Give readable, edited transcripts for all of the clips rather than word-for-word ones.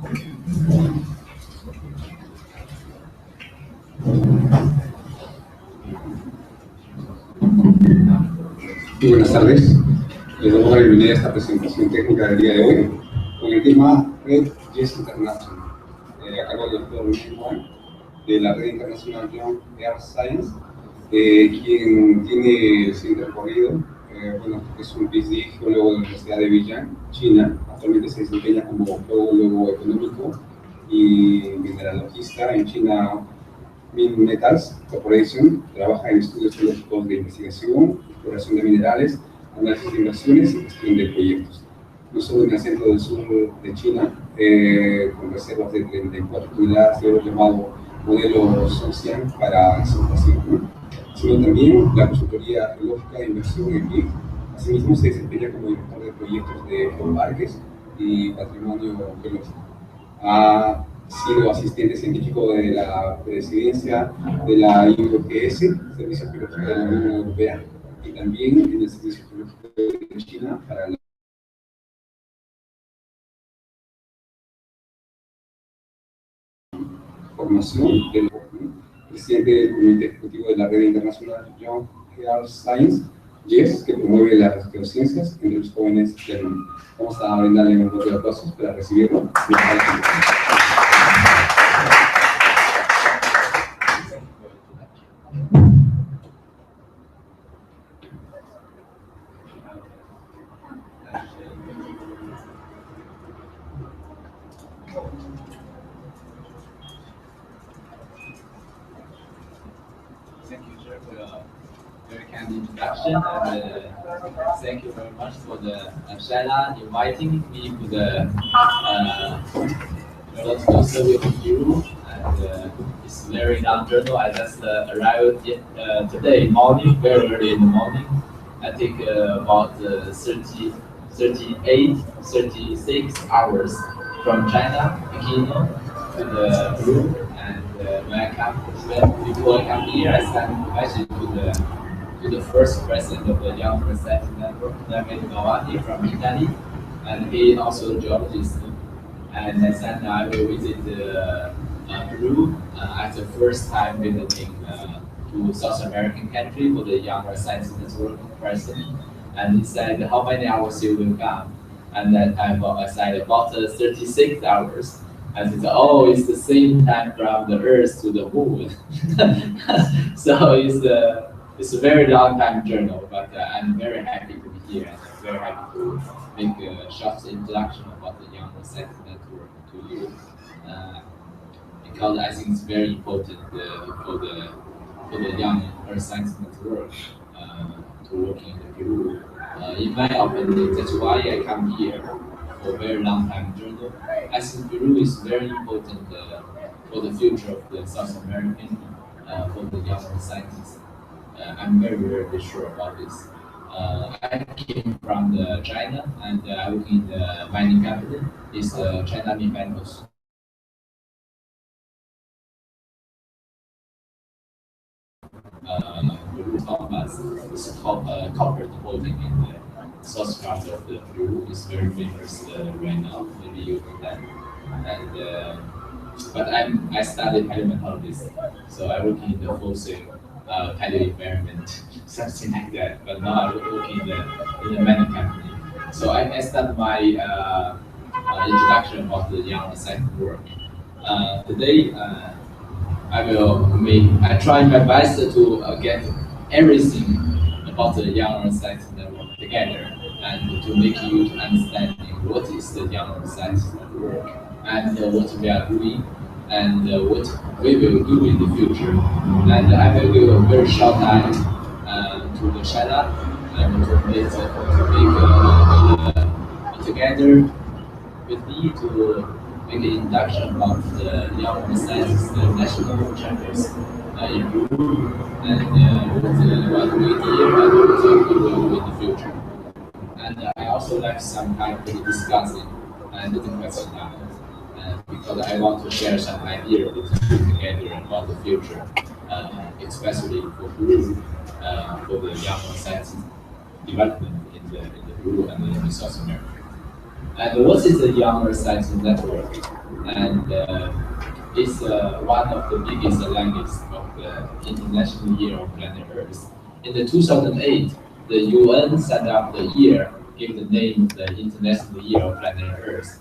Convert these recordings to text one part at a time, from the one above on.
Muy buenas tardes. Les damos la bienvenida a esta presentación técnica del día de hoy con el tema YES International, a cargo del doctor Wang de la Red Internacional Young Earth Science, quien tiene el siguiente recorrido. Bueno, es un PhD geólogo de la Universidad de Beijing, China. Actualmente se desempeña como geólogo económico y mineralogista en China Meng Metals Corporation. Trabaja en estudios geológicos de investigación, exploración de minerales, análisis de inversiones y gestión de proyectos. No solo en el centro del sur de China, con reservas de 34 toneladas de oro llamado modelo Social para exportación, ¿no? Sino también la consultoría geológica de inversión en PIB. Asimismo, se desempeña como director de proyectos de geoparques y patrimonio geológico. Ha sido asistente científico de la presidencia de la IUGS, Servicio Geológico de la Unión Europea, y también en el Servicio Geológico de China para la formación del presidente del Comité Ejecutivo de la Red Internacional Young Earth Science, YES, que promueve las geociencias entre los jóvenes del mundo. Vamos a brindarle un voto de aplausos para recibirlo. Introduction, and thank you very much for the Shaila inviting me to the geological survey of Peru. And it's very long journal. I just arrived today morning, very early in the morning. I take about 36 hours from China, Pekin, to the Peru. And before I come here, I sent a message to the first president of the Young Research Network, Wang from Italy, and he also a geologist. And I said I will visit Peru as the first time visiting to South American country for the Young Research Network president. And he said, how many hours you will come? And then I said about 36 hours. And he said, oh, it's the same time from the Earth to the moon. So it's a very long time journey, but I'm very happy to be here and I'm very happy to make a short introduction about the Young Research Network to you, because I think it's very important for the Young Earth Science Network to work in the Peru. In my opinion, that's why I come here for a very long time journey. I think Peru is very important for the future of the South American, for the young scientists. I'm very, very sure about this. I came from China and I work in the mining company. It's China Metals. It's called corporate holding in the south part of the Peru. It's very famous right now. Maybe you know that. And but I studied paleontologist, so I work in the wholesale paleo environment, something like that. But now I work in the mining company. So I started my introduction of the young science work. Today I try my best to get everything about the young science network together and to make you understand what is the young science network and what we are doing and what we will do in the future. And I will give a very short time to the China and to make together with me to make an introduction about the young science national chapters in Peru and what we here and what we will do in the future. And I also like some kind of discussing and the question now. Because I want to share some ideas with you together about the future, especially for Peru, for the young science development in the Peru and in South America. And what is the Young Earth Science Network? And it's one of the biggest landmarks of the International Year of Planet Earth. In the 2008, the UN set up the year, gave the name of the International Year of Planet Earth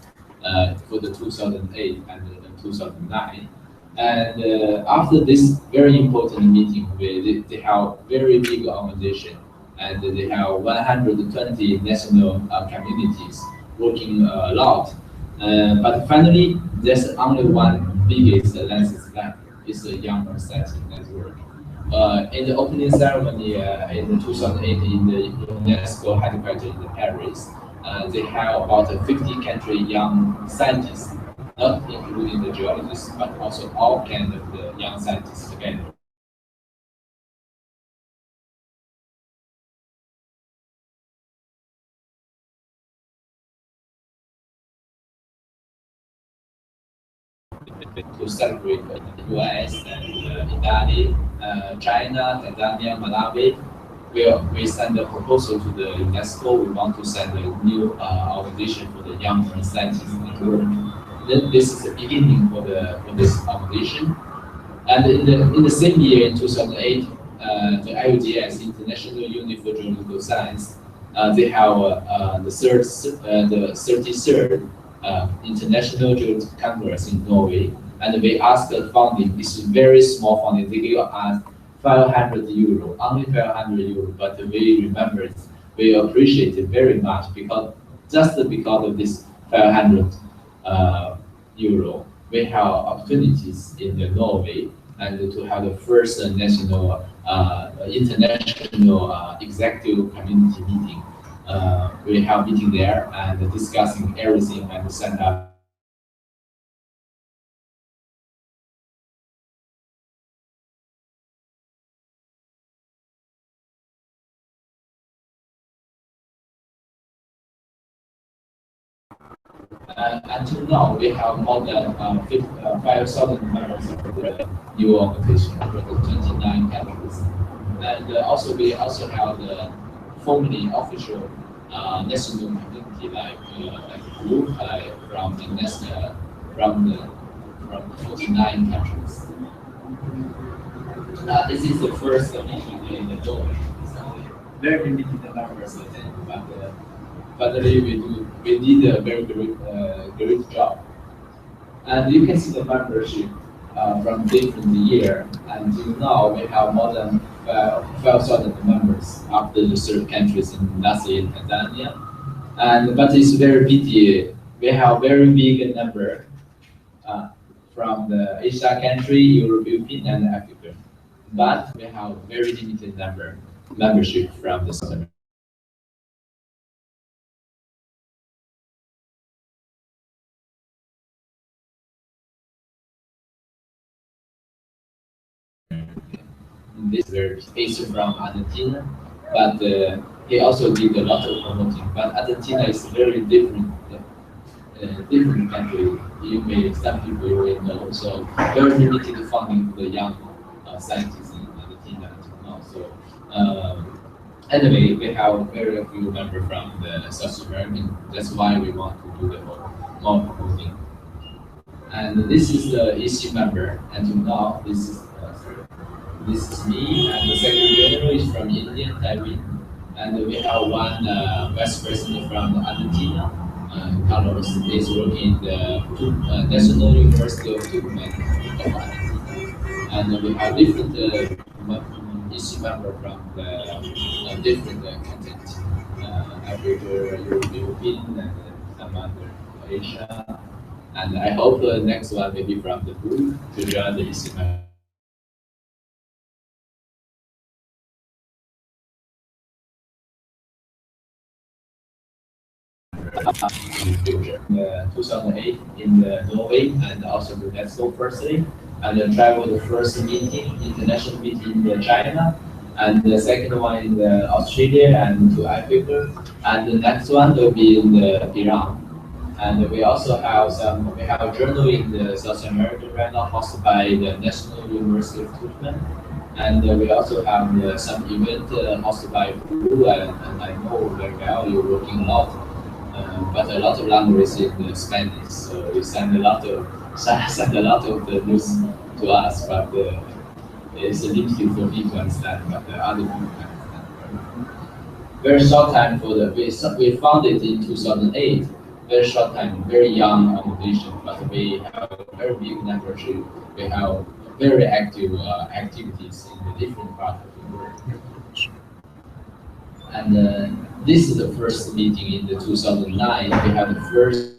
for the 2008 and the 2009. And after this very important meeting, they have very big organization, and they have 120 national communities working a lot. But finally, there's only one biggest landscape left. It's the Young Earth Science Network. In the opening ceremony in 2008 in the UNESCO headquarters in Paris, they have about 50 country young scientists, not including the geologists, but also all kind of the young scientists together. To celebrate the US and Italy, China, Tanzania, Malawi. We send a proposal to the UNESCO. We want to send a new organization for the young scientists network. Then this is the beginning for this organization. And in the same year, in 2008, the IUGS, International Union for Geological Science, they have the 33rd International Geological Congress in Norway, and they asked the funding. This is very small funding. They give us 500 euro, only 500 euro, but we remember it, we appreciate it very much because of this 500 euro, we have opportunities in the Norway and to have the first national international executive community meeting. We have meeting there and discussing everything and set up until now, we have more than 5,000 members of the new organization across 29 countries. And also, we also have the formally official national community like group from the national from 49 countries. This is the first meeting in the Norway. Very limited numbers attend, but we did a very great job. And you can see the membership from different year until now. We have more than 12,000 members after the third countries in last year in Tanzania. But it's very pity we have very big number from the Asia country, European and Africa. But we have very limited number membership from the South America. This is from Argentina, but he also did a lot of promoting. But Argentina is very different country. Some people will know. So very limited funding for the young scientists in Argentina until now. So anyway, we have very few members from the South American. That's why we want to do the more promoting. And this is the EC member. Until now, this is me, and the secretary general is from India, Taiwan, and we have one vice president from Argentina. Carlos is working in the National University of Tucumán of Argentina, and we have different EC members from the different continents, Africa, European, and some other Asia. And I hope the next one may be from the group to join the EC member. In future. 2008 in Norway and also the UNESCO firstly, and then travel the first meeting, international meeting in China, and the second one in Australia and to Africa, and the next one will be in Iran. And we also have we have a journal in the South America right now hosted by the National University of Tucumán. And we also have some event hosted by Peru, and I know very well you're working a lot but a lot of language in Spanish. So we send a lot of the news to us, but it's limited for me to understand, but the other people can understand. Very short time for the we founded in 2008. Very short time, very young organization, but we have a very big membership. We have very active activities in the different parts of the world. And this is the first meeting in the 2009. We have the first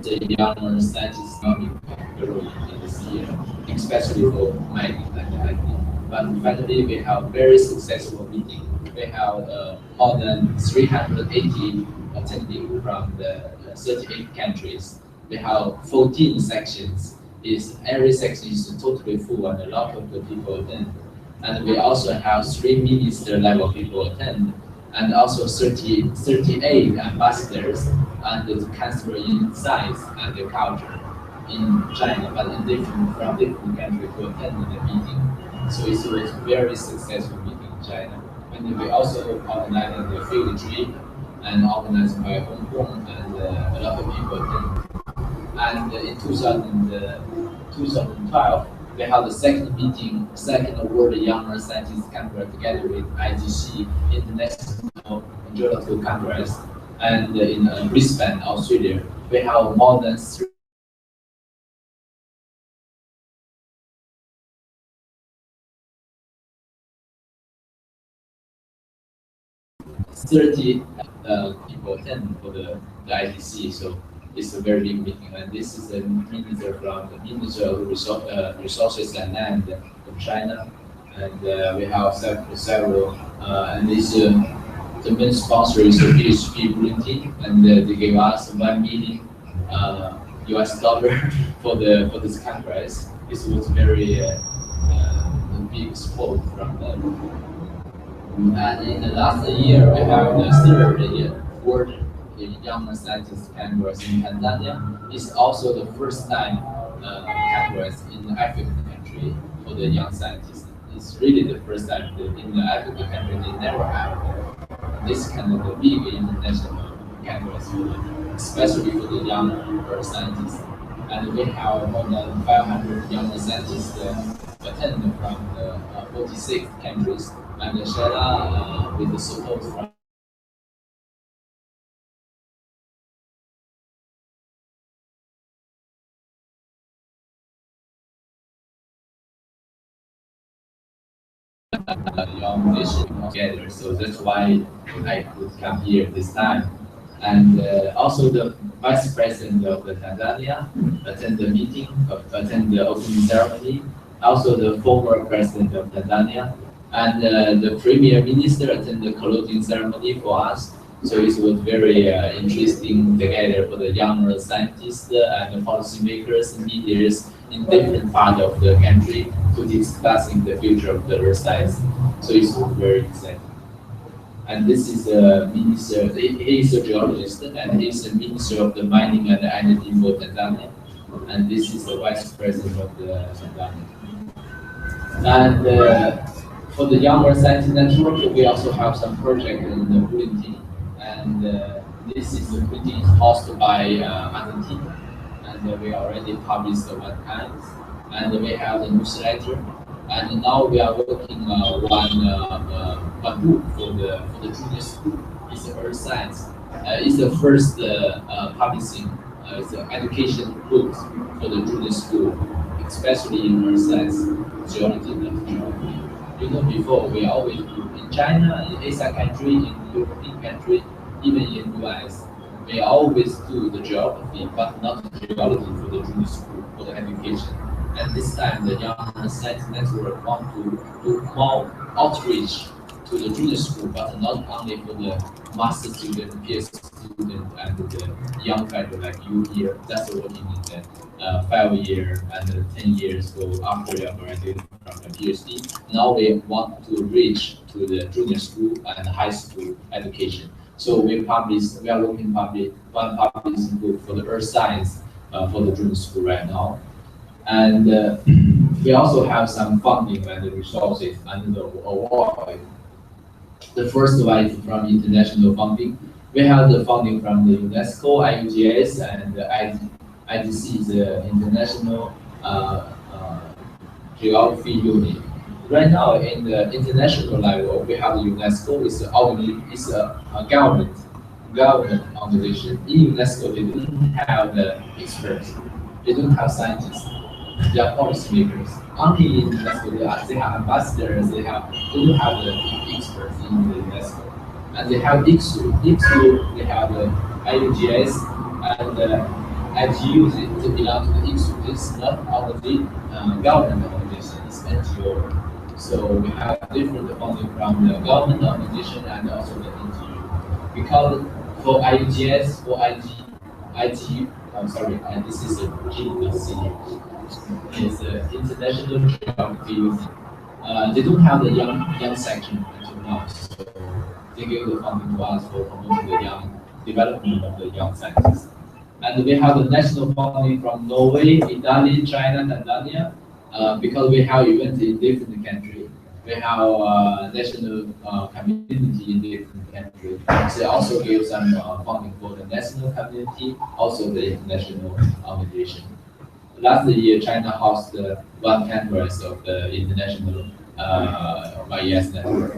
the young scientists coming in this year, especially for Meng and IT. But finally, we have very successful meeting. We have more than 380 attending from the 38 countries. We have 14 sections. Every section is totally full and a lot of the people attend. And we also have 3 minister level people attend, and also 38 ambassadors and the country in science and the culture in China, but from different countries to attend the meeting. So it was a very successful meeting in China. And we also organized the field trip and organized by Hong Kong, and a lot of people attended. And in 2012, we held the second World Young Scientists Congress together with IGC, International Geological Congress, and in Brisbane, Australia, we have more than 30 people attend for the IGC, so it's a very big meeting. And this is a minister from the Ministry of Resources and Land of China, and we have several and this the main sponsor is the PHP Bulletin, and they gave us $1 million US for this congress. This was very big support from them. And in the last year, we have the third World Young Scientists Congress in Tanzania. It's also the first time Congress in the African country for the young scientists. It's really the first time in the African country they never have this kind of a big international Congress, especially for the young scientists. And we have more than 500 young scientists attend from 46 countries, and China with the support from young nation together. So that's why I could come here this time. And also the vice president of the Tanzania attend the meeting, attend the opening ceremony. Also the former president of Tanzania and the premier minister attend the closing ceremony for us. So it was very interesting together for the younger scientists and the policymakers and leaders in different parts of the country to discussing the future of the earth science. So it's very exciting. And this is the minister, he is a geologist, and he is the minister of the mining and energy for Tanzania. And this is the vice president of the Tanzania. And for the Younger Science Network, we also have some project in the bulletin. And this is the bulletin hosted by Argentina. And we already published one time. And we have the newsletter. And now we are working one book for the junior school. It's earth science. It's the first publishing it's an education book for the junior school, especially in earth science, geology, and geography. You know, before we always do in China, in Asia country, in European country, even in US, we always do the geography, but not the geology for the junior school for the education. And this time, the Young Science Network want to do more outreach to the junior school, but not only for the master student, PhD student, and the young fellow like you here, just working in the 5 years and 10 years so after you graduate from the PhD. Now we want to reach to the junior school and high school education. So we are working one publishing book for the earth science for the junior school right now. And we also have some funding and resources under the award. The first one is from international funding. We have the funding from the UNESCO, IUGS, and the IDC, the International Geography Unit. Right now, in the international level, we have UNESCO. It's a government organization. In UNESCO, they don't have the experts. They don't have scientists. They are policymakers. Only in UNESCO, they have ambassadors. They don't have the experts in the UNESCO. And they have ICSU. ICSU, they have the IUGS and ITU. They belong to the ICSU. It's not only government organization. It's NGO. So we have different funding from the government organization and also the NGO. Because for IUGS, for ITU, I'm sorry, this is a GDC. It's the International Geography Unit. They don't have the young section until now, so they give the funding to us for promoting the young development of the young scientists. And we have the national funding from Norway, Italy, China, Tanzania, because we have events in different countries. We have national community in different countries. So they also give some funding for the national community, also the international organization. Last year, China hosted one congress of the international YES network.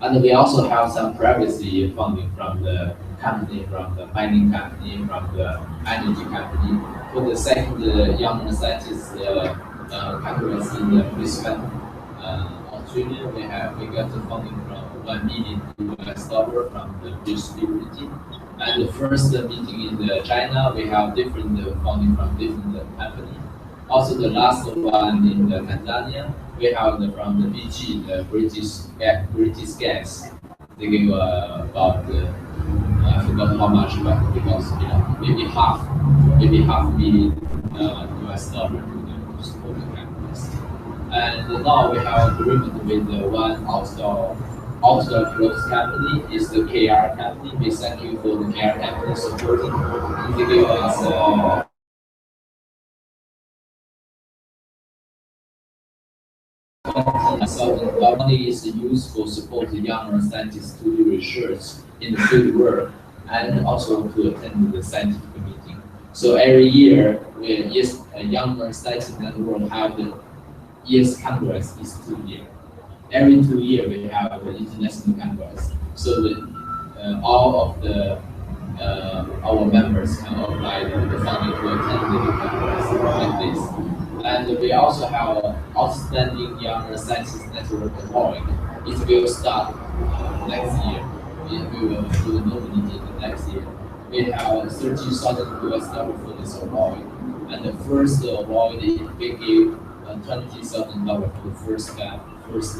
And we also have some privacy funding from the company, from the mining company, from the energy company. For the second young scientist congress in Brisbane, Australia, we got the funding from $1 million from the British University. And the first meeting in China, we have different funding from different companies. Also, the last one in Tanzania, we have from the BG, the British gas. They give about I forgot how much, but because maybe half million US dollar to support the campus. And now we have agreement with one outdoor clothes company, is the KR company. We thank you for the KR company supporting. They give us money is used for support the young scientists to do research in the field work and also to attend the scientific meeting. So every year, YES Young Scientists Network have the YES Congress is 2 years. Every 2 years we have the international congress. So all of our members can apply the funding to attend the congress like this. And we also have outstanding young scientists network award. It will start next year. We will do the nominee next year. We have $30,000 US for this award. And the first award, we give $20,000 for the first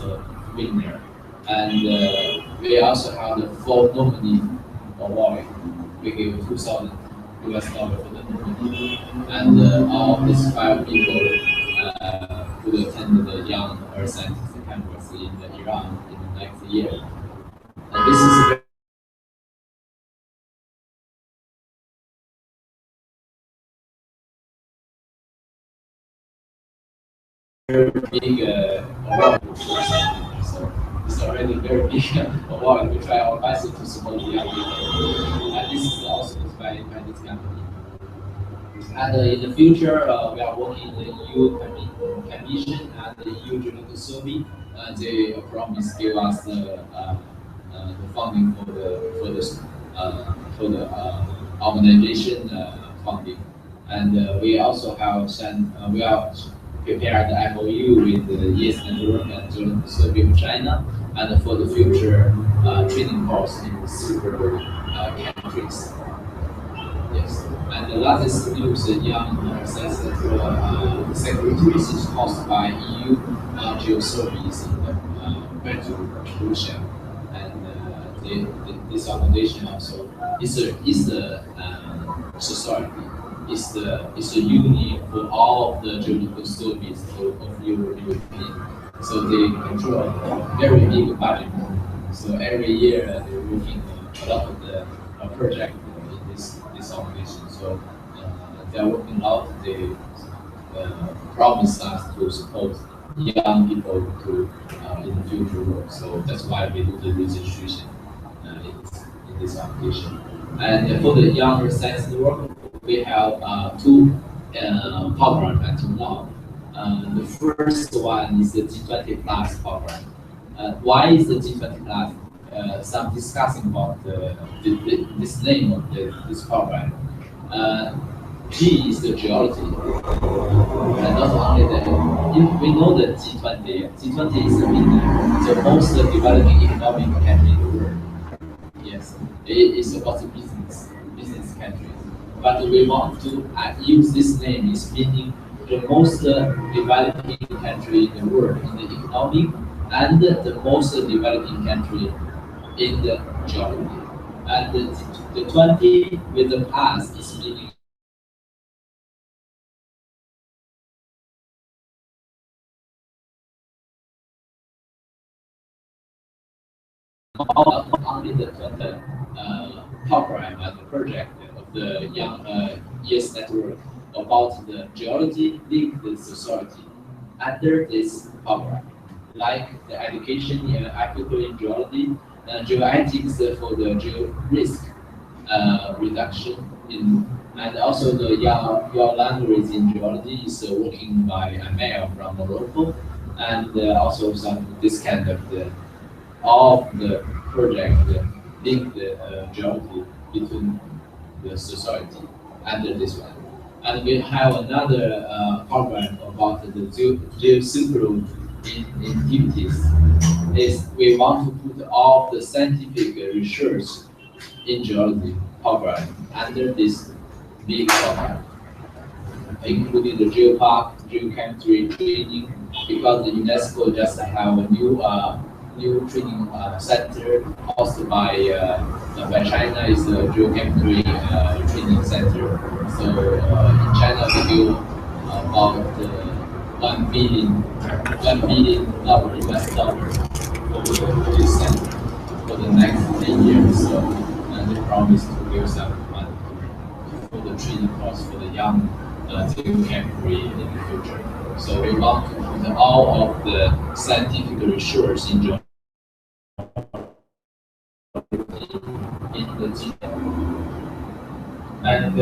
winner. And we also have the 4 nominee award. We give $2,000 US for the nominee. And all these 5 people will attend the Young Earth Scientists Congress in Iran in the next year. And this is a very big award. So it's already a very big award. We try our best to support the young people. And this is also by this company. And in the future, we are working in the EU Commission and the EU Geological Survey. They promise give us the funding for the organization funding. And we also have we are prepared the MOU with the YES Network and Geological Survey of China, and for the future training course in super countries. Yes, and the latest news, Young says that the secretaries is caused by EU geosurveys in the Russia, and this organization also is a society. It's a union for all of the geological surveys of European. So they control a very big budget. So every year they're working a lot of the project in this organization. So they are working a lot. promise us to support young people to in the future work. So that's why we do the registration in this application. And for the younger science network, we have two programs until now. The first one is the G20 Plus program. Why is the G20 Plus? Some discussing about this name of this program. G is the geology, and not only that. We know that G20 is the most developing economic country in the world. Yes, it is about the business countries. But we want to use this name is meaning the most developing country in the world in the economic and the most developing country in the geology. And the 20 with the plus is meaning not only the program and the project of the young YES network about the geology linked to society under this program, like the education in agriculture in geology, geoethics for the geo risk reduction and also the young language in geology is working by Meng from Morocco, and also this kind of the project link the geology between the society under this one. And we have another program about the geosynchronous in activities. Is we want to put all the scientific research in geology program under this big program, including the geopark, geochemistry training, because the UNESCO just have a new training center hosted by China is the geochemistry training center. So in China we do about $1 billion US dollar for this center for the next 10 years. So and they promise to give some money for the training course for the young geochemistry in the future. So we want to put all of the scientific research in geology in the GM. And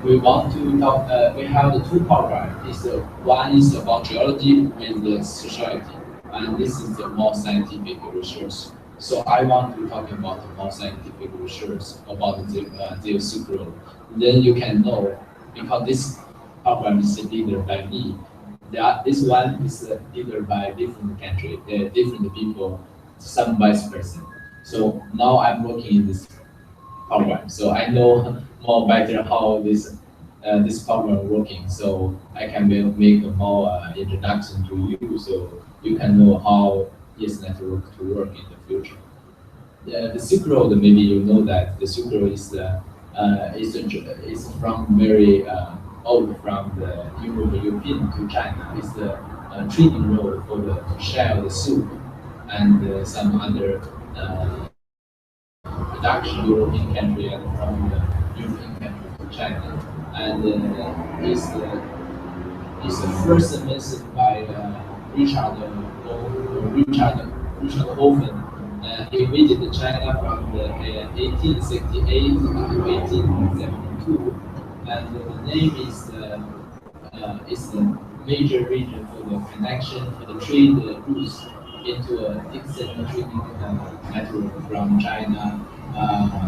we want to talk, we have the two programs. One is about geology with the society, and this is the more scientific research. So I want to talk about the more scientific research about the geosynchronous. Then you can know, because this program is leaded by me, this one is leaded by different country, different people, some vice president. So now I'm working in this program, so I know more better how this program working. So I can make a more introduction to you, so you can know how YES network to work in the future. The Silk Road, maybe you know that the Silk Road is from very old, from the European to China. It's the trading road for to share the silk and some other production European country and from the European country to China. And it's the first mentioned by Richard Owen. He visited China from the 1868 to 1872, and the name is the major region for the connection for the trade routes into a external trading network from China,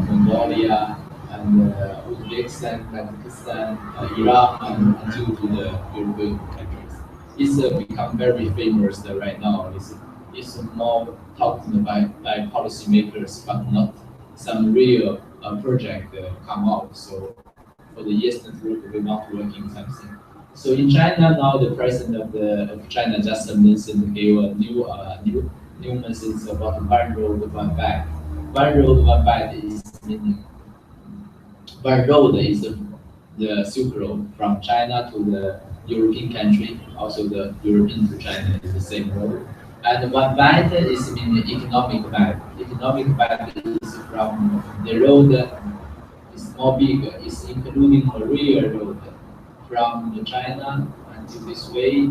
Mongolia, and Uzbekistan, Kazakhstan, Iran, and until to the European countries. It's become very famous right now. It's more talked by policymakers, but not some real project come out. So for the YES network, we're not working something. So in China now, the president of China just mentioned gave a new message about one road, one bag. One road, one bag is meaning one road is the Silk Road from China to the European country, also the European to China is the same road. And one byte is meaning economic byte. Economic byte is from the road is more big, is including a real road from China and in this way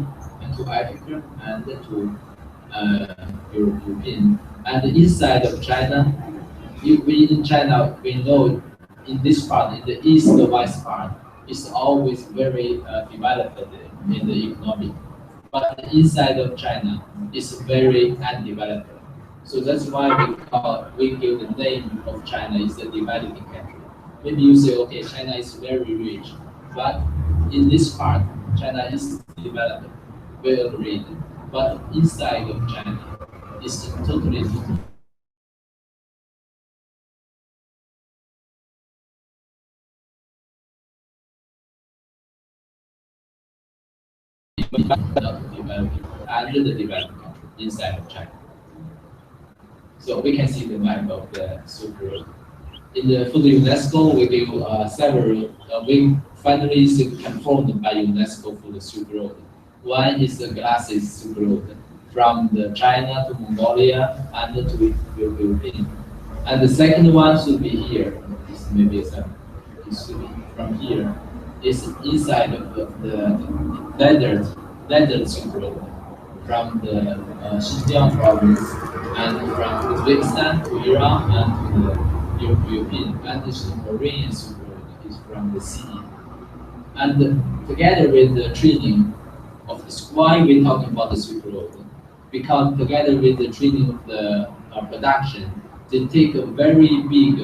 to Africa and to European. And inside of China, we in China, we know in this part, in the east-west part, it's always very developed in the economy. But inside of China, it's very undeveloped. So that's why we give the name of China is a developing country. Maybe you say, okay, China is very rich, but in this part, China is developed, we agreed. But inside of China, it's totally different. Developing under the developing country inside of China. So we can see the map of the Silk Road. For the UNESCO, we give several. We finally confirmed by UNESCO for the Silk Road. One is the Glasses Silk Road from the China to Mongolia and to European. And the second one should be here. This maybe it should be from here. It's inside of the desert Silk Road from the Xinjiang province and from Uzbekistan to Iran and to the European. And the Marine Silk Road is from the sea. And together with the training of the why we're talking about the Silk Road, because together with the training of the production, they take a very big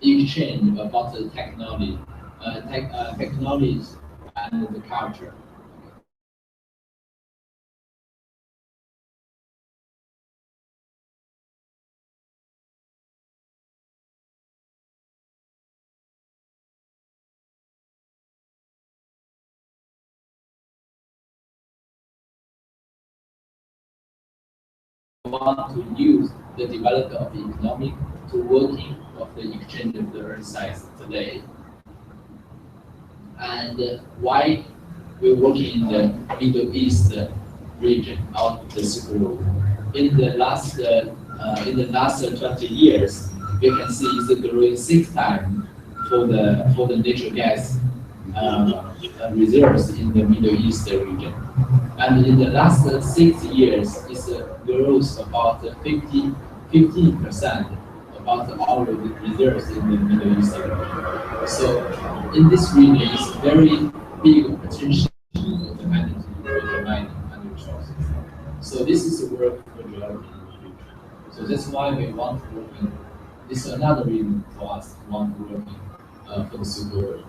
exchange about the technologies and the culture. Want to use the development of the economic to working of the exchange of the earth size today. And why we're working in the Middle East region of the Silk Road. In the last 20 years, we can see it's growing 6 times for the natural gas reserves in the Middle East region. And in the last 6 years, it's grows about 15% about our reserves in the Middle East region. So in this region, it's very big potential of the energy for the mining and resources. So this is the work for geology in the future. So that's why we want to work in. This is another reason for us to want to work in for the Silk Road.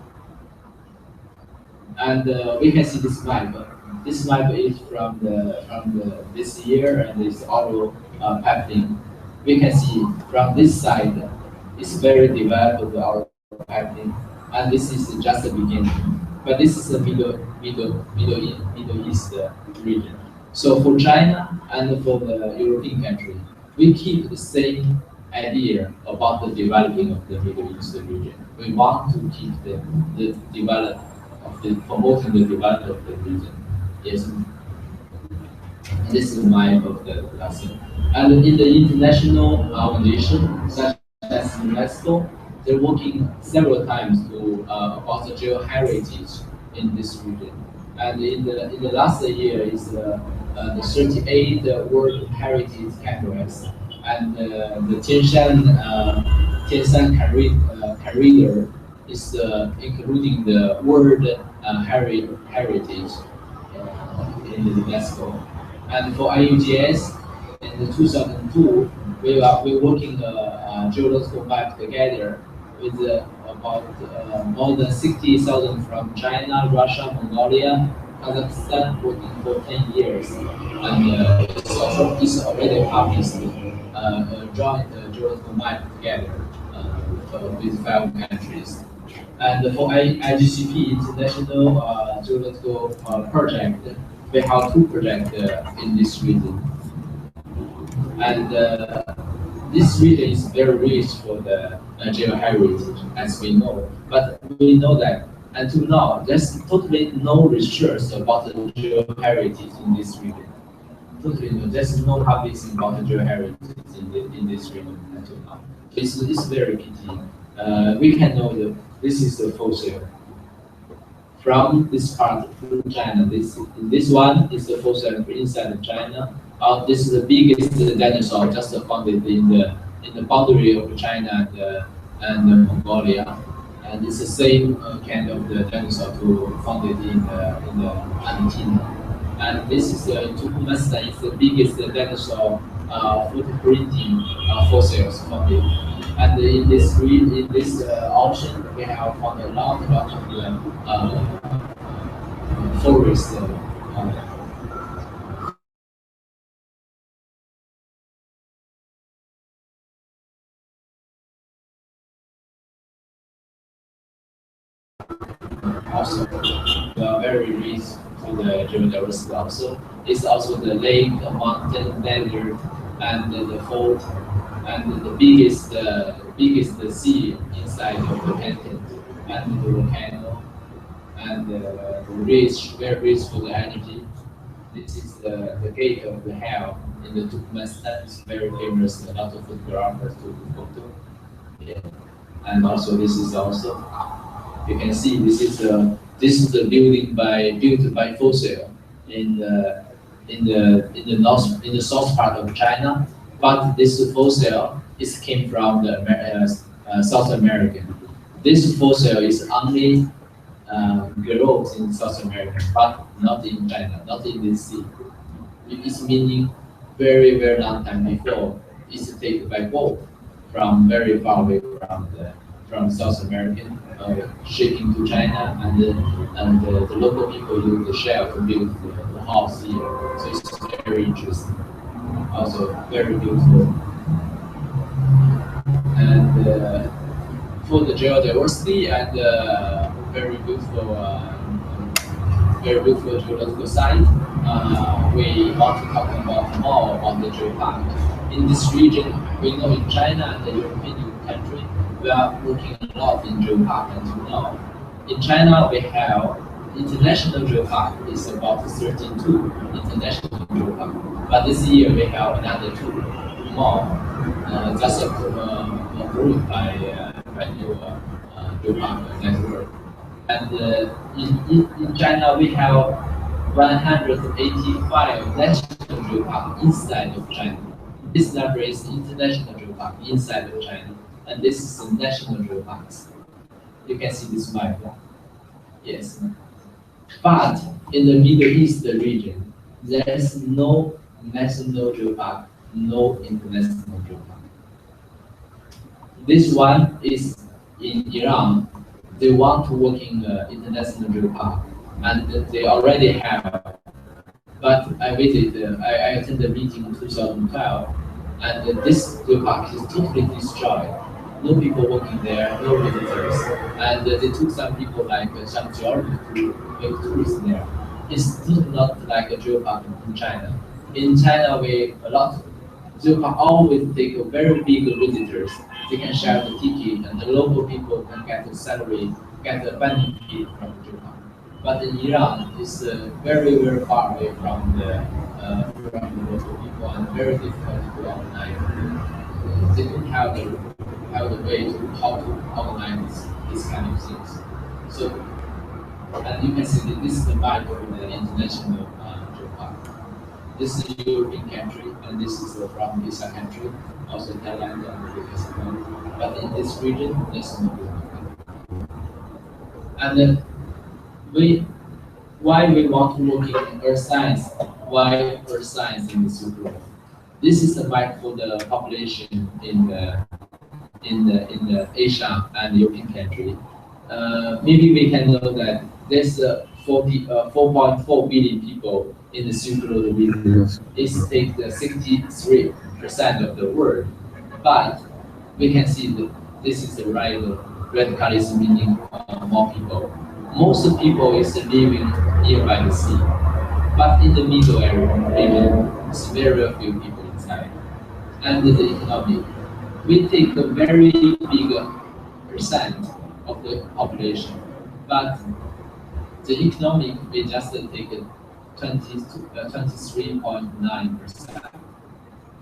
And we can see this map. This map is from this year, and it's auto piping. We can see from this side, it's very developed our piping, and this is just the beginning. But this is the Middle East region. So for China and for the European country, we keep the same idea about the developing of the Middle East region. We want to keep the development of the promoting the development of the region. Yes. And this is the map of the lesson. And in the international organization, such as UNESCO, they're working several times to about the geoheritage in this region. And in the last year is the 38 World Heritage Congress, and the Tianshan corridor is including the World Heritage in the UNESCO. And for IUGS, in the 2002, we're working geological map together with about more than 60,000 from China, Russia, Mongolia, Kazakhstan, working for 10 years. And it's already published a joint geological map together with 5 countries. And for IGCP, International Geological Project, we have 2 projects in this region. And this region is very rich for the geoheritage, as we know. But we know that until now, there's totally no research about the geoheritage in this region. Totally no, there's no publishing about the geoheritage in this region until now. It's very pity. We can know that this is the fossil from this part to China. This one is the fossil inside of China. This is the biggest dinosaur just found in the boundary of China and Mongolia, and it's the same kind of the dinosaur found in the Argentina. And this is Turkmenistan is the biggest dinosaur footprinting fossils found. And in this ocean, we have found a lot of the forest. Also, we are very rich to the geodiversity. Also, it's also the lake, the mountain, desert, and the fort, and the biggest sea inside of the continent, and the volcano, and the rich, very rich for the energy. This is the gate of the hell in the Turkmenistan. It's very famous. A lot of photographers took the photo. Yeah. And also, this is also you can see this is the building built by fossil in the south part of China, but this fossil came from the South America. This fossil is only grows in South America, but not in China, not in the sea. It's meaning very very long time before it's taken by boat from very far away from South American shipping to China, and the local people use the shell to build the house here. So it's very interesting, also very beautiful. And for the geodiversity and very beautiful geological site, we want to talk about more about the geopark. In this region, we know in China and the European country, we are working a lot in geopark until now. In China, we have international geopark is about 32 international geopark, but this year we have another 2 more, just approved by new geopark network. And in China, we have 185 national geopark inside of China. This number is international geopark inside of China, and this is the national geoparks. You can see this map. Yes. But in the Middle East region, there is no national geopark, no international geopark. This one is in Iran. They want to work in the international geopark, and they already have. But I attended the meeting in 2012, and this geopark is totally destroyed. No people working there, no visitors, and they took some people like some geologists to make tourists there. It's still not like a geopark in China. In China, a lot geopark always take a very big visitors. They can share the ticket, and the local people can get a salary, get a benefit from the geopark. But in Iran, it's very very far away from the local people and very difficult to organize. They don't have the way to how to organize these kind of things. So, and you can see that this is the map of the international geopark. This is a European country, and this is from Asia country, also Thailand and Vietnam. But in this region, there's no geopark. And why we want to work in earth science? Why earth science in the Silk Road? This is the map for the population in the Asia and European country. Maybe we can know that there's 4.4 billion people in the Silk Road region. It takes 63% of the world. But we can see that this is the red color is meaning more people. Most of people is living nearby the sea. But in the middle area, it's very few people inside. And the economy, we take a very big percent of the population, but the economic we just take 23.9%.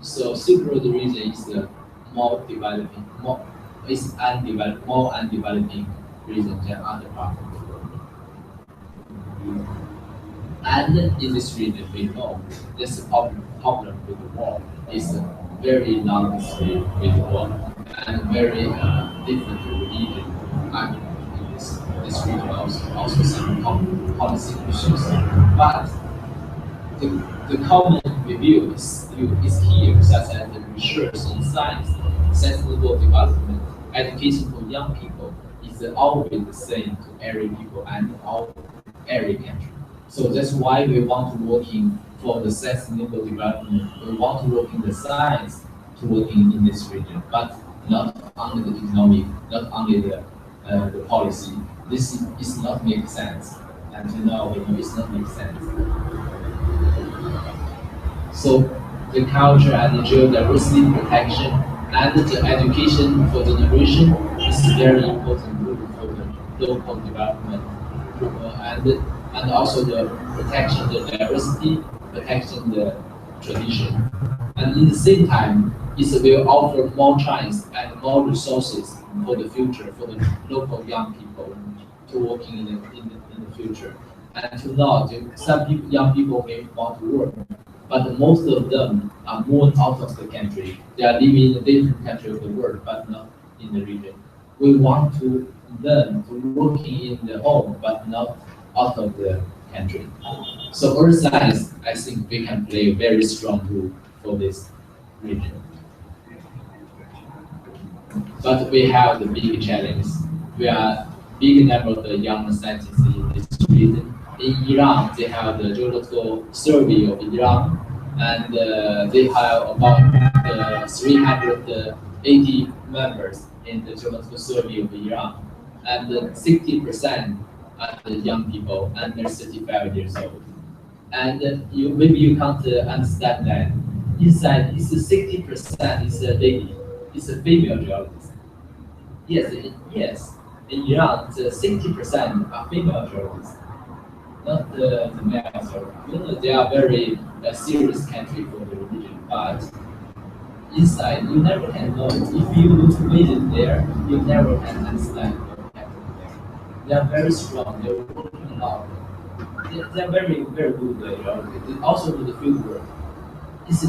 So Silk Road region is the more developing, more undeveloping region than other parts of the world. And in this region, we know this problem with the war is a very long history with war and very different religion. And in this region also some policy issues. But the common review is here, such as the research in science, sustainable development, education for young people is always the same to every people and every country. So that's why we want to working for the sustainable development. We want to work in the science to work in this region, but not only the economic, not only the policy. This is not make sense. And now we know it's not make sense. So the culture and the geodiversity protection and the education for generation is very important rule for the local development and also the protection the diversity, protection the tradition. And in the same time, it will offer more chance and more resources for the future for the local young people to working in the future. And to not, some people, young people may want to work, but most of them are moved out of the country. They are living in a different country of the world, but not in the region. We want to learn to working in the home, but not out of the country. So earth science, I think we can play a very strong role for this region. But we have the big challenge. We are big number of the young scientists in this region. In Iran, they have the geological survey of Iran, and they have about 380 members in the geological survey of Iran, and 60% are the young people under 35 years old. And maybe you can't understand that. Inside, it's 60% is a lady, it's a female geologist. Yes. In Iran, the 60% are female journalists, not the male journalists. You know, they are very serious country for the religion, but inside you never can know it. If you look visit there, you never can understand what happened there. They are very strong. They're working a lot. They are very very good. They also do the field work. It's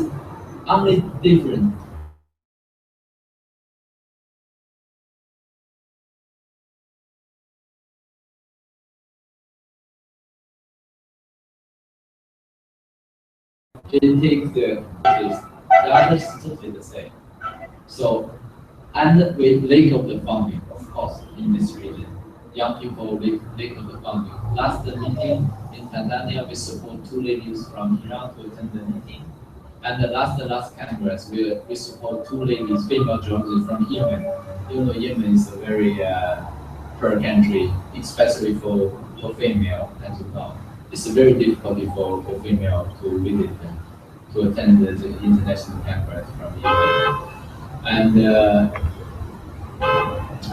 only different. They take the others totally the same. So, and with lack of the funding, of course, in this region, young people with lack of the funding. Last meeting in Tanzania, we support two ladies from Iran to attend the meeting. And the last Congress, we support two ladies, female journalists from Yemen. You know, Yemen is a very poor country, especially for female, as you know. It's very difficult for female to visit them, to attend the international congress from Yemen.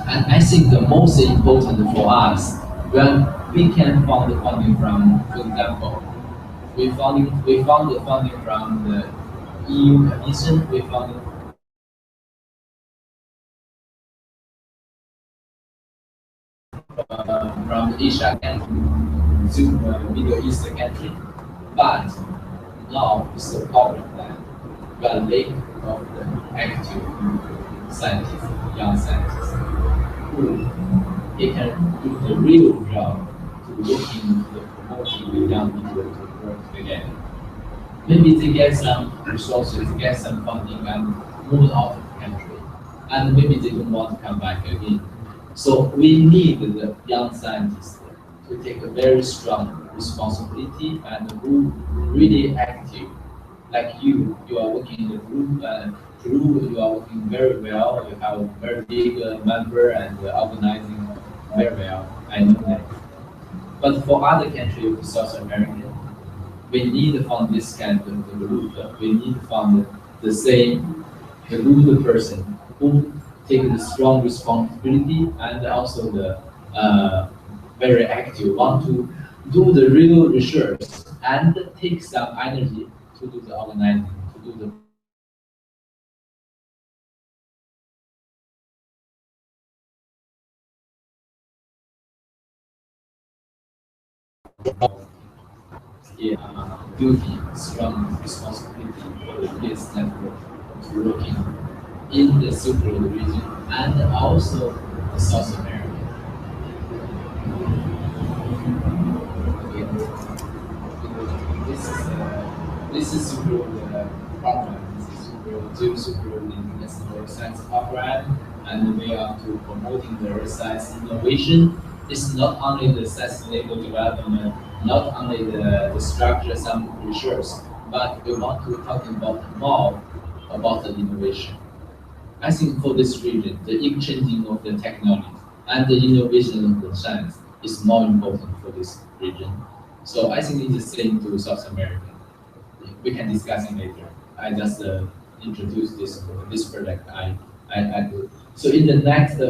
And I think the most important for us, when we can find the funding from, for example, we found the funding from the EU Commission, we found it from Asia country to Middle East country, but now it's a problem that we are lack of the active scientists, young scientists, who they can do the real job to look into the promoting the young people to work together. Maybe they get some resources, get some funding and move out of the country. And maybe they don't want to come back again. So we need the young scientists to take a very strong responsibility and who really active. Like you are working in the group and through you are working very well. You have a very big member and organizing very well. I know that. But for other countries, South America, we need to find this kind of group. We need to find the same, the good person who take the strong responsibility and also the very active, want to do the real research and take some energy to do the organizing, to do the duty, strong responsibility for the PRESS network to working in the Silk Road region and also South America. This is Silk Road program. This is Silk Road International Science program, and we are to promoting the science innovation. It's not only the sustainable development, not only the structure, some research, but we want to talk about more about the innovation. I think for this region, the exchanging of the technology and the innovation of the science is more important for this region. So I think it's the same to South America. We can discuss it later. I just introduced this project I do. So in the next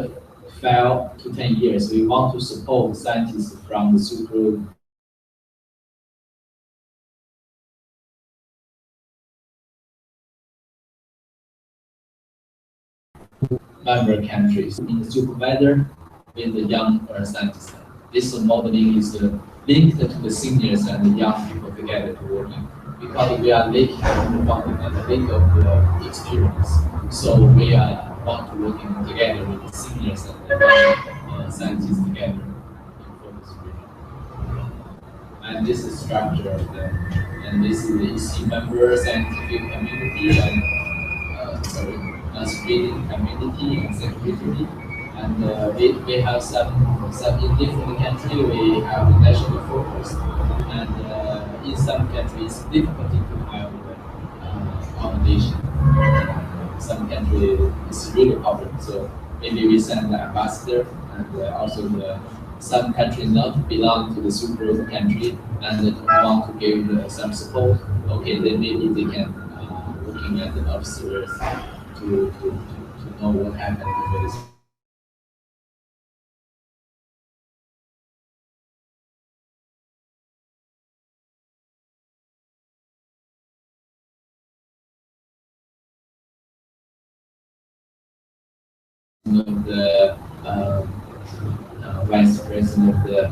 5 to 10 years, we want to support scientists from the Silk Road member countries in the supervisor with the young scientists. This modeling is linked to the seniors and the young people together to working because we are late of the funding and late of the experience. So we are want to working together with the seniors and the young scientists together for this region. And this is structure of the, and this is the EC member scientific community and screening community and security. And we have some in different countries we have national focus, and in some countries it's difficult to have accommodation. Some countries it's really popular, so maybe we send the ambassador, and also some countries not belong to the Silk Road country and want to give some support. Okay, then maybe they can looking at the observers to know what happened with this. Of the vice president of the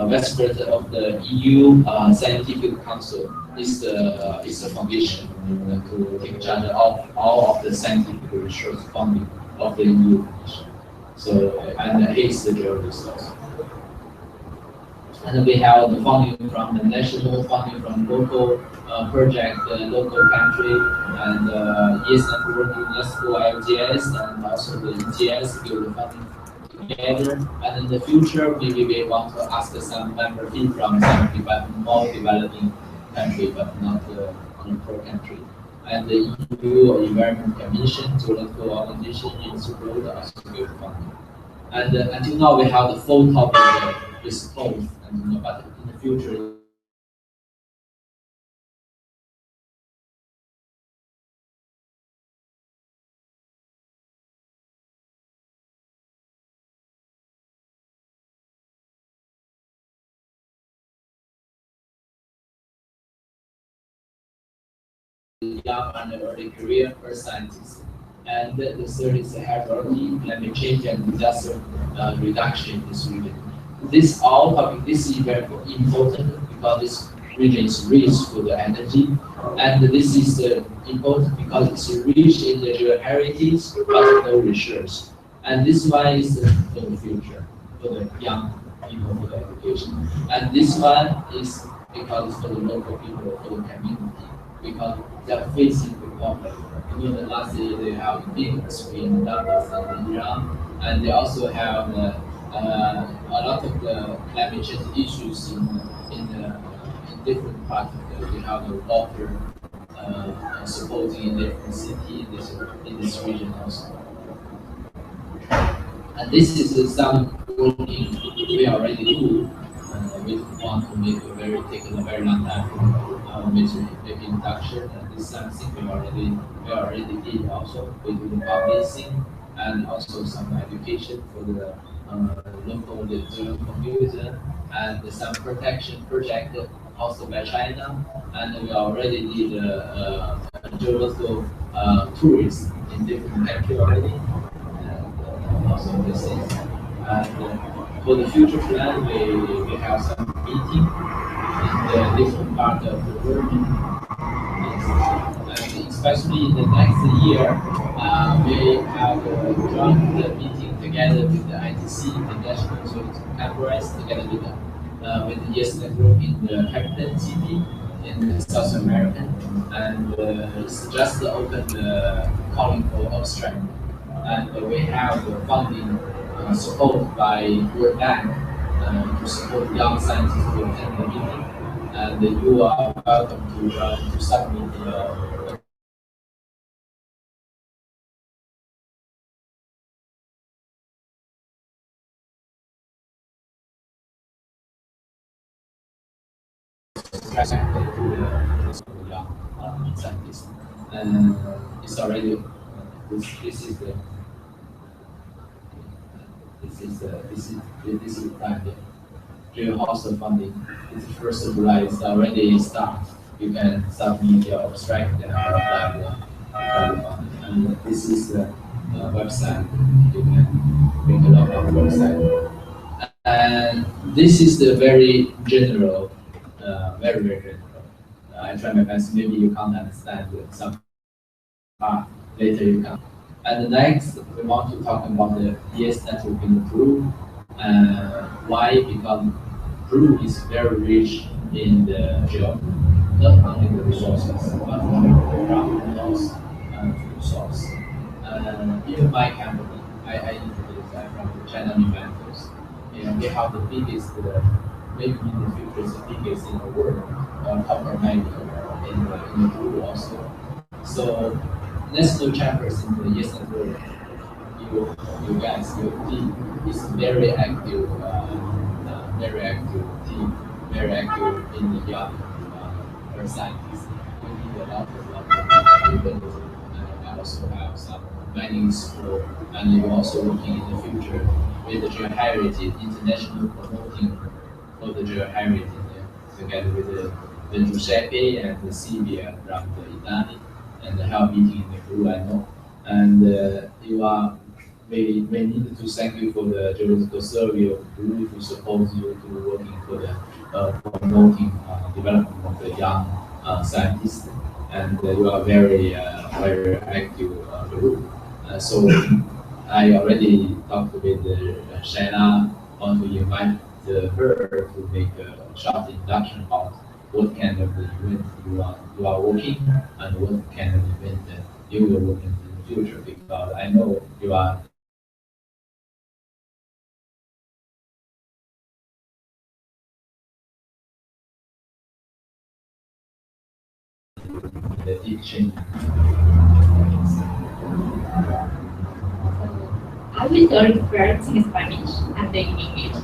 vice president of the EU Scientific Council is a foundation to take charge of all of the scientific research funding of the EU Commission. So and he's the journalist also. And we have the funding from the national funding from local project, local country, and YES Network, UNESCO, LGS, and also the ETS give the funding together. And in the future, maybe we want to ask some member fee from some more developing country, but not on a poor country. And the EU Environment Commission, geological organization in Silk Road also give funding. And until now, we have the full topic with both, and but in the future. Young and early career for scientists. And the third is the hierarchy, climate change and disaster reduction in this region. This all topic, this is very important because this region is rich for the energy, and this is important because it's rich in the heritage but no research. And this one is for the future, for the young people, for the education. And this one is because for the local people, for the community, because they're facing the problem. You know, the last year they have big earthquake in Iran, and they also have a lot of the climate change issues in different parts of the, we have the water supporting in different cities in this region also. And this is some working we already do. We want to make take a very long time make induction, and this is something we already did also. We do the publishing and also some education for the local community and some protection project also by China, and we already did geological tours in different countries already. And also this is And for the future plan, we have some meeting in the different part of the world. And especially in the next year, we have joined the meeting together with the ITC International, so it's conference together with the YES network in the capital city in South America, and it's just open calling for abstract, and we have funding support by World Bank to support young scientists to attend the meeting, and you are welcome to submit present to the young scientists, and it's already this is the this is the time. During also funding, it's the first of July. It's already start. You can submit your abstract and apply the funding. And this is the website. You can make a lot of website. And this is the very general, very general. I try my best. Maybe you can't understand some part. Later you can. And next, we want to talk about the YES network in Peru. Why? Because Peru is very rich in the geography, not only the resources, but the ground loss and food source. Even my company, I introduced that from the China inventors. We have the biggest, maybe in the future, it's the biggest in the world, copper mining in the Peru also. So national chambers in the YES network, you guys, your team is very active team, very active in the young scientists. We need a lot of people, and I also have some mining school, and you're also working in the future with the geoheritage, international promoting for the geoheritage together with the Giuseppe and the Silvia from the Italy, and the help meeting in the Peru, I know. And you are, we need to thank you for the Geological Survey of Peru to support you to working for the promoting development of the young scientists, and you are very very active Peru. So I already talked with Shana, want to invite her to make a short introduction about what kind of event you are working and what kind of event you will work in the future, because I know you are the teaching. I will talk first in Spanish and then in English.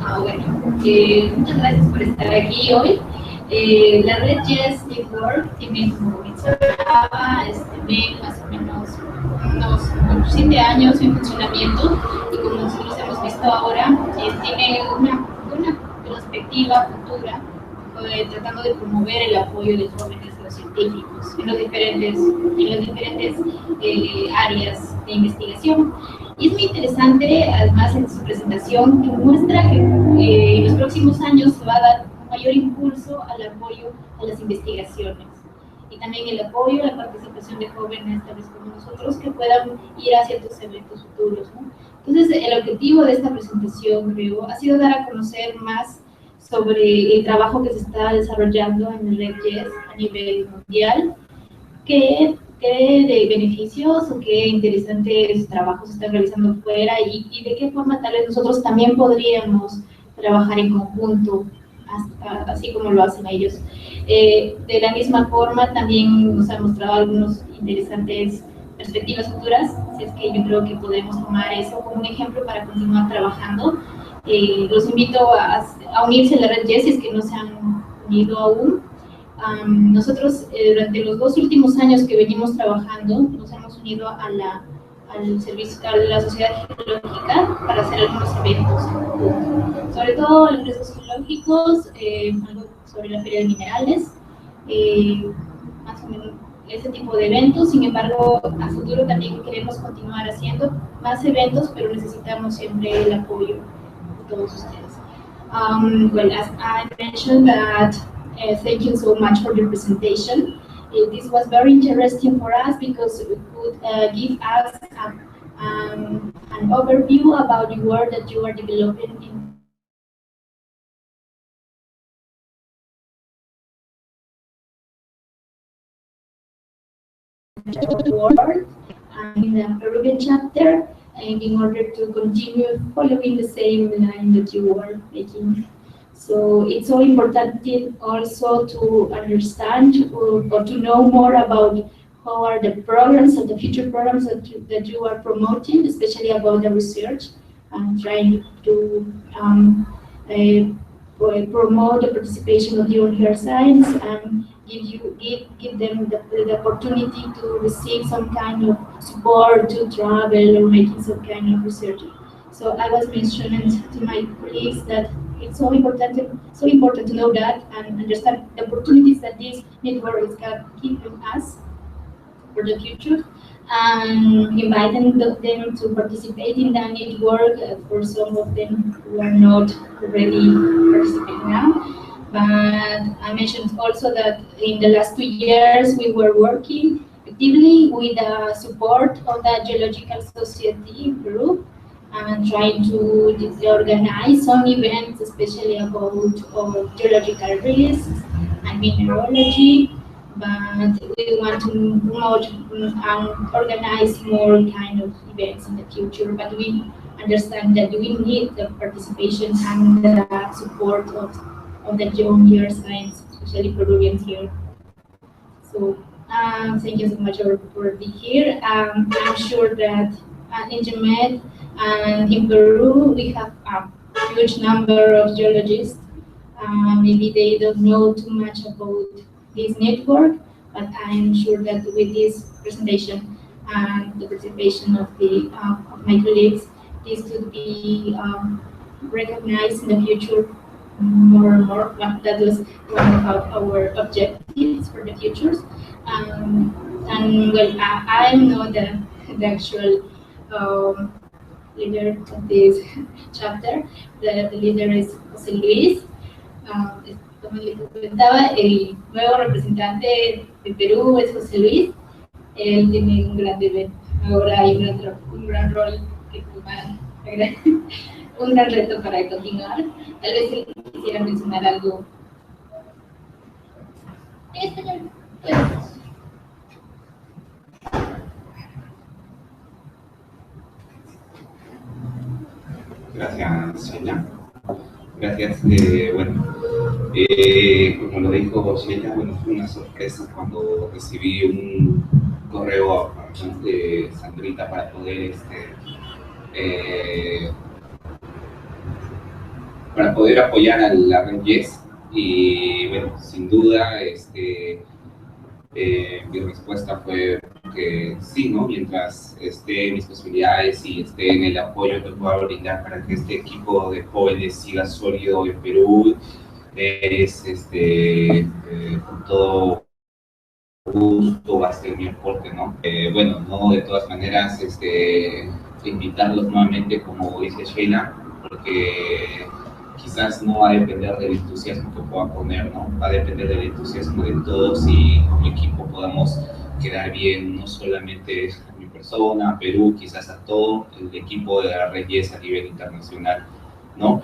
Bueno, muchas gracias por estar aquí hoy. La red YES Network tiene, como mencionaba, Meng, más o menos unos 7 años en funcionamiento, y como nosotros hemos visto ahora, tiene una buena perspectiva futura, tratando de promover el apoyo de los jóvenes, los científicos, en las diferentes áreas de investigación. Y es muy interesante, además, en su presentación, que muestra que en los próximos años se va a dar un mayor impulso al apoyo a las investigaciones, y también el apoyo a la participación de jóvenes, tal vez como nosotros, que puedan ir a ciertos eventos futuros, ¿no? Entonces, el objetivo de esta presentación, creo, ha sido dar a conocer más sobre el trabajo que se está desarrollando en el red YES a nivel mundial, qué de beneficios o qué interesantes trabajos se están realizando fuera, y de qué forma tal vez nosotros también podríamos trabajar en conjunto, así como lo hacen ellos. De la misma forma, también nos han mostrado algunos interesantes perspectivas futuras, así es que yo creo que podemos tomar eso como un ejemplo para continuar trabajando. Los invito a unirse a la red YES si es que no se han unido aún. Nosotros durante los 2 últimos años que venimos trabajando, nos hemos unido al servicio, a la sociedad geológica, para hacer algunos eventos, sobre todo empresas geológicos, algo sobre la feria de minerales, más o menos ese tipo de eventos. Sin embargo, a futuro también queremos continuar haciendo más eventos, pero necesitamos siempre el apoyo de todos ustedes. Well, as I mentioned that, thank you so much for your presentation. This was very interesting for us because it could give us an overview about the work that you are developing in the world and in the Peruvian chapter, and in order to continue following the same line that you are making. So it's so important also to understand or to know more about how are the programs and the future programs that you are promoting, especially about the research, and trying to promote the participation of you in earth science and give them the opportunity to receive some kind of support to travel or making some kind of research. So I was mentioning to my colleagues that it's so important to know that and understand the opportunities that this network is giving us for the future, and inviting them to participate in that network for some of them who are not already participating now. But I mentioned also that in the last 2 years we were working actively with the support of the Geological Society in Peru and trying to organize some events, especially about geological risks and mineralogy. But we want to promote and organize more kind of events in the future. But we understand that we need the participation and the support of the young year science, especially Peruvians here. So thank you so much for being here. I'm sure that at Ingemmet and in Peru we have a huge number of geologists. Maybe they don't know too much about this network, but I'm sure that with this presentation and the participation of my colleagues, this could be recognized in the future more and more. That was one of our objectives for the futures. And well, I'm not the actual leader of this chapter. The leader is José Luis. Como les comentaba, el nuevo representante de Perú es José Luis. Él tiene un gran deber. Ahora hay un gran rol que tomar, un gran reto para continuar. Tal vez él quisiera mencionar algo. Gracias, Sheila. Gracias. Como lo dijo Sheila, bueno, fue una sorpresa cuando recibí un correo de Sandrita para poder apoyar a la red YES. Y bueno, sin duda, mi respuesta fue que sí, ¿no? Mientras esté en mis posibilidades y esté en el apoyo que pueda brindar para que este equipo de jóvenes siga sólido en Perú, con todo gusto va a ser mi aporte, ¿no? Bueno, no, de todas maneras, invitarlos nuevamente, como dice Sheila, porque quizás no va a depender del entusiasmo que pueda poner, ¿no? Va a depender del entusiasmo de todos y como equipo podamos quedar bien, no solamente a mi persona, a Perú, quizás a todo el equipo de la red YES a nivel internacional, ¿no?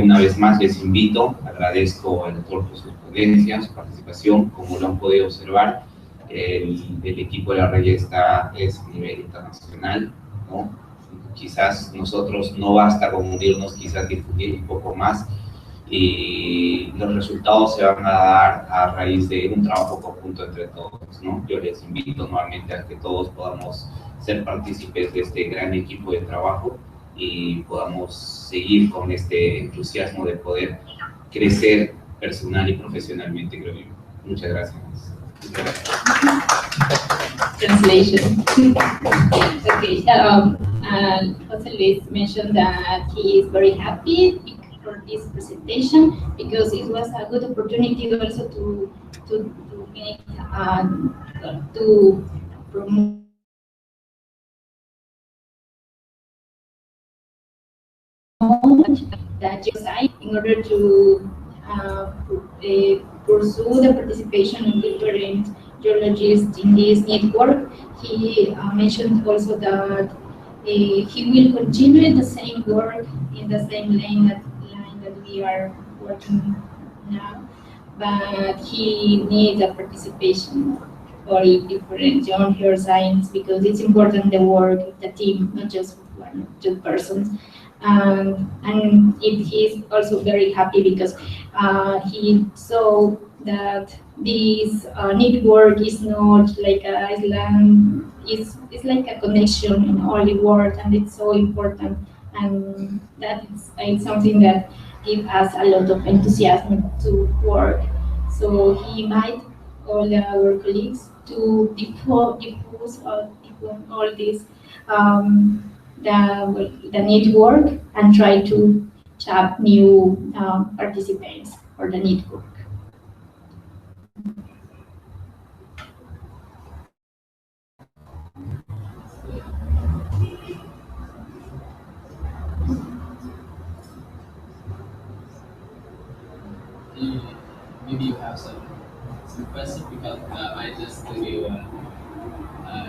Una vez más les invito, agradezco al doctor por sus ponencias, su participación, como lo han podido observar, el equipo de la red YES es a nivel internacional, ¿no? Quizás nosotros no basta con unirnos, quizás difundir un poco más y los resultados se van a dar a raíz de un trabajo conjunto entre todos, ¿no? Yo les invito nuevamente a que todos podamos ser partícipes de este gran equipo de trabajo y podamos seguir con este entusiasmo de poder crecer personal y profesionalmente, creo yo. Muchas gracias. Translation. Okay, José Luis mentioned that he is very happy for this presentation because it was a good opportunity also to need to promote that site in order to pursue the participation of different geologists in this network. He mentioned also that he will continue the same work in the same line that we are working now, but he needs a participation for different young science because it's important the work of the team, not just one, two persons. He's also very happy because he saw that this network is not like an island, it's like a connection in all the world, and it's so important, and that is something that gives us a lot of enthusiasm to work. So he invited all our colleagues to diffuse all this the network and try to tap new participants for the network. Maybe you have some questions because I just gave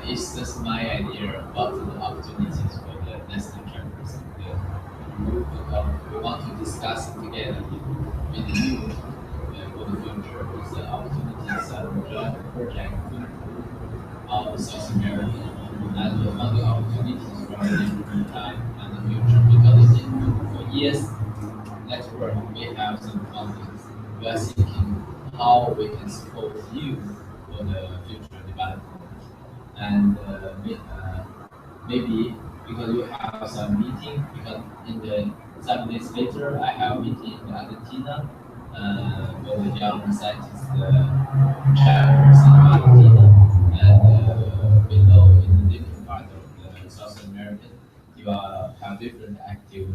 it's just my idea about the opportunities for the nesting trappers. We want to discuss it together with you for the future. It's the opportunities of project of South America and other opportunities from the time and the future. Because for YES network, we have some fundings. We are thinking how we can support you for the future development. And maybe because you have some meeting, because in the some days later I have a meeting in Argentina for the young scientists travelers in Argentina, and we know in the different part of the South America you have different active.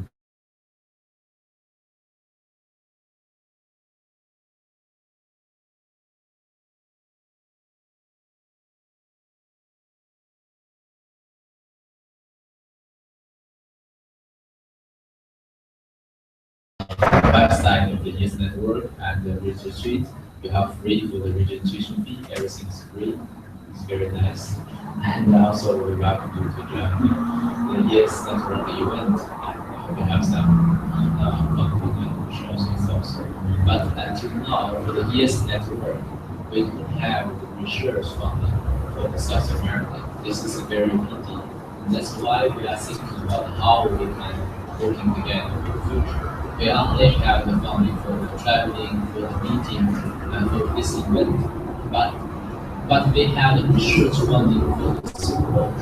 Website of the YES network and the retreat. You have free for the registration fee. Everything is free. It's very nice. And also we welcome you to join the YES network event. And we have some public shows also. But until now, for the YES network, we don't have the research funding for the South America. This is a very pity. That's why we are thinking about how we can working together in the future. We only have the funding for the traveling, for the meeting, and for this event, but we have the research funding for the support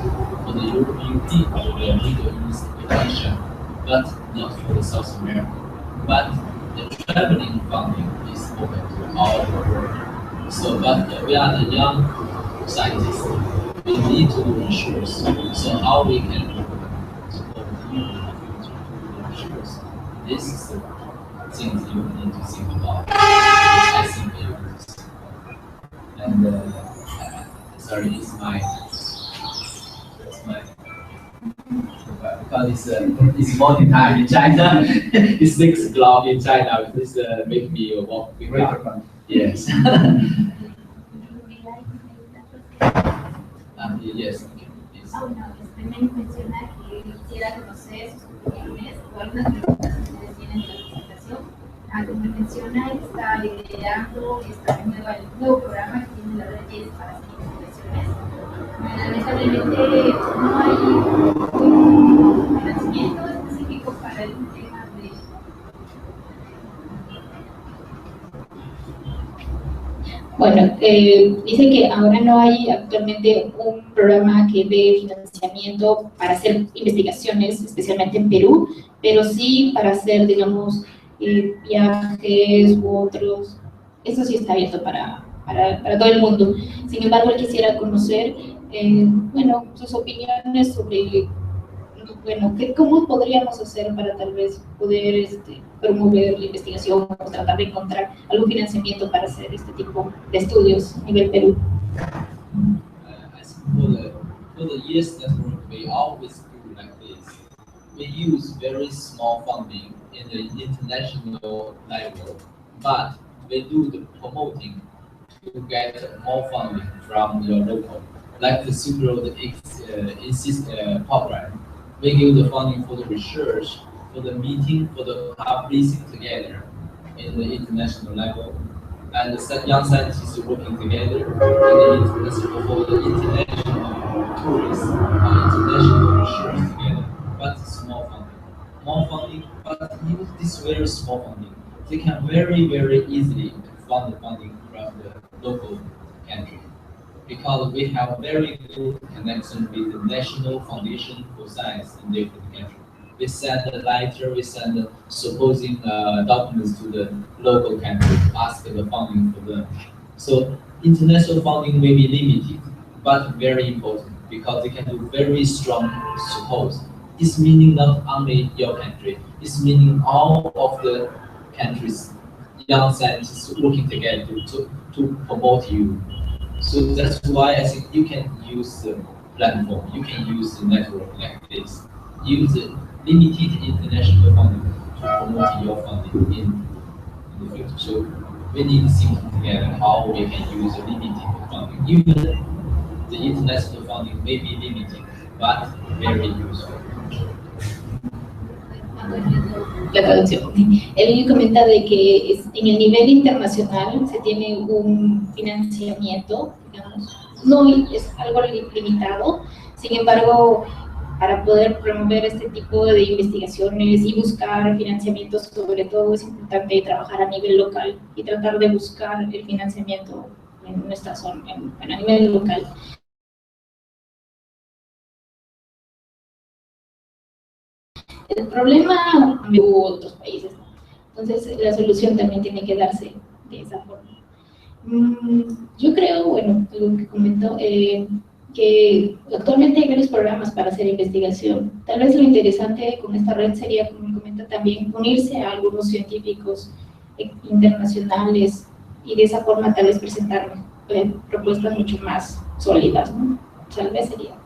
for the European people, the Middle East, Asia, but not for the South America. But the traveling funding is open to all the world. So, but we are the young scientists. We need to do research. So how we can support you in the future to do research? This is the things you need to think about. I think you need to think about. And sorry, it's my because it's morning time in China. It's 6 o'clock in China. This make me walk quicker. Yes. Yes. No, Meng menciona que quisiera conocer sus opiniones o algunas preguntas que ustedes tienen de la presentación. Como menciona, está liderando esta nuevo programa que tiene la red YES para investigaciones. Lamentablemente no hay un financiamiento específico para el tema de... Bueno, dice que ahora no hay actualmente un programa que dé financiamiento para hacer investigaciones, especialmente en Perú, pero sí para hacer, digamos, viajes u otros. Eso sí está abierto para todo el mundo. Sin embargo, él quisiera conocer, bueno, sus opiniones sobre bueno, ¿cómo podríamos hacer para tal vez poder promover la investigación o tratar de encontrar algún financiamiento para hacer este tipo de estudios a nivel Perú? As for the YES network, we always do like this. We use very small funding in the international level, but we do the promoting to get more funding from your local, like the Super program. We give the funding for the research, for the meeting, for the publishing together in the international level, and the young scientists working together in the international for the international tourists or international research together. But small funding, more funding, but use this very small funding. They can very easily fund the funding from the local country because we have very good connection with the National Foundation for Science in different countries. We send a letter, we send supposing documents to the local country, ask the funding for them. So international funding may be limited, but very important because they can do very strong support. It's meaning not only your country, it's meaning all of the countries, young scientists working together to promote you. So that's why I think you can use the platform, you can use the network like this. Use the limited international funding to promote your funding in the future. So we need to think together how we can use the limited funding. Even the international funding may be limited, but very useful. La traducción. Él comenta de que en el nivel internacional se tiene un financiamiento, digamos, no es algo limitado, sin embargo, para poder promover este tipo de investigaciones y buscar financiamientos, sobre todo es importante trabajar a nivel local y tratar de buscar el financiamiento en nuestra zona, a nivel local. El problema hubo otros países, entonces la solución también tiene que darse de esa forma. Yo creo, bueno, algo que comentó, que actualmente hay varios programas para hacer investigación. Tal vez lo interesante con esta red sería, como comenta también, unirse a algunos científicos internacionales y de esa forma tal vez presentar propuestas mucho más sólidas, ¿no? Tal vez sería